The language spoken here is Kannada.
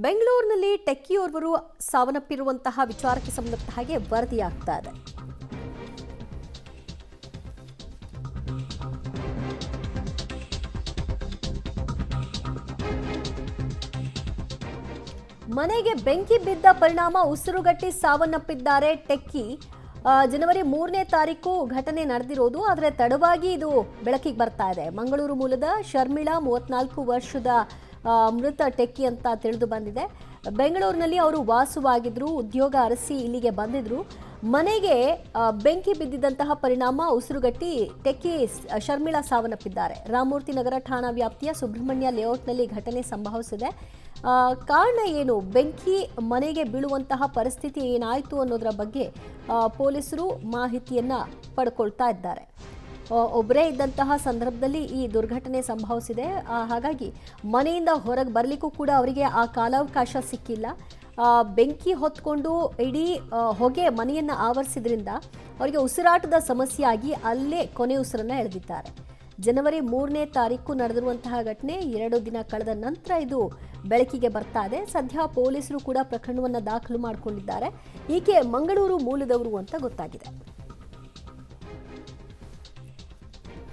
ಬೆಂಗಳೂರಿನಲ್ಲಿ ಟೆಕ್ಕಿಯೋರ್ವರು ಸಾವನ್ನಪ್ಪಿರುವಂತಹ ವಿಚಾರಕ್ಕೆ ಸಂಬಂಧಪಟ್ಟ ಹಾಗೆ ವರದಿಯಾಗ್ತಾ ಇದೆ. ಮನೆಗೆ ಬೆಂಕಿ ಬಿದ್ದ ಪರಿಣಾಮ ಉಸಿರುಗಟ್ಟಿ ಸಾವನ್ನಪ್ಪಿದ್ದಾರೆ ಟೆಕ್ಕಿ. ಜನವರಿ 3ನೇ ತಾರೀಕು ಘಟನೆ ನಡೆದಿರೋದು, ಆದರೆ ತಡವಾಗಿ ಇದು ಬೆಳಕಿಗೆ ಬರ್ತಾ ಇದೆ. ಮಂಗಳೂರು ಮೂಲದ ಶರ್ಮಿಳಾ 34 ವರ್ಷದ ಮೃತ ಟೆಕ್ಕಿ ಅಂತ ತಿಳಿದು ಬಂದಿದೆ. ಬೆಂಗಳೂರಿನಲ್ಲಿ ಅವರು ವಾಸವಾಗಿದ್ರು, ಉದ್ಯೋಗ ಅರಸಿ ಇಲ್ಲಿಗೆ ಬಂದಿದ್ರು. ಮನೆಗೆ ಬೆಂಕಿ ಬಿದ್ದಿದ್ದಂತಹ ಪರಿಣಾಮ ಉಸಿರುಗಟ್ಟಿ ಟೆಕ್ಕಿ ಶರ್ಮಿಳಾ ಸಾವನ್ನಪ್ಪಿದ್ದಾರೆ. ರಾಮಮೂರ್ತಿ ನಗರ ಠಾಣಾ ವ್ಯಾಪ್ತಿಯ ಸುಬ್ರಹ್ಮಣ್ಯ ಲೇಔಟ್ನಲ್ಲಿ ಘಟನೆ ಸಂಭವಿಸಿದೆ. ಕಾರಣ ಏನು, ಬೆಂಕಿ ಮನೆಗೆ ಬೀಳುವಂತಹ ಪರಿಸ್ಥಿತಿ ಏನಾಯಿತು ಅನ್ನೋದರ ಬಗ್ಗೆ ಪೊಲೀಸರು ಮಾಹಿತಿಯನ್ನ ಪಡ್ಕೊಳ್ತಾ ಇದ್ದಾರೆ. ಒಬ್ಬರೇ ಇದ್ದಂತಹ ಸಂದರ್ಭದಲ್ಲಿ ಈ ದುರ್ಘಟನೆ ಸಂಭವಿಸಿದೆ. ಹಾಗಾಗಿ ಮನೆಯಿಂದ ಹೊರಗೆ ಬರಲಿಕ್ಕೂ ಕೂಡ ಅವರಿಗೆ ಆ ಕಾಲಾವಕಾಶ ಸಿಕ್ಕಿಲ್ಲ. ಬೆಂಕಿ ಹೊತ್ಕೊಂಡು ಇಡೀ ಹೊಗೆ ಮನೆಯನ್ನು ಆವರಿಸಿದ್ರಿಂದ ಅವರಿಗೆ ಉಸಿರಾಟದ ಸಮಸ್ಯೆಯಾಗಿ ಅಲ್ಲೇ ಕೊನೆ ಉಸಿರನ್ನು ಎಳೆದಿದ್ದಾರೆ. ಜನವರಿ 3ನೇ ತಾರೀಕು ನಡೆದಿರುವಂತಹ ಘಟನೆ 2 ದಿನ ಕಳೆದ ನಂತರ ಇದು ಬೆಳಕಿಗೆ ಬರ್ತಾ ಇದೆ. ಸದ್ಯ ಪೊಲೀಸರು ಕೂಡ ಪ್ರಕರಣವನ್ನು ದಾಖಲು ಮಾಡಿಕೊಂಡಿದ್ದಾರೆ. ಈಕೆ ಮಂಗಳೂರು ಮೂಲದವರು ಅಂತ ಗೊತ್ತಾಗಿದೆ.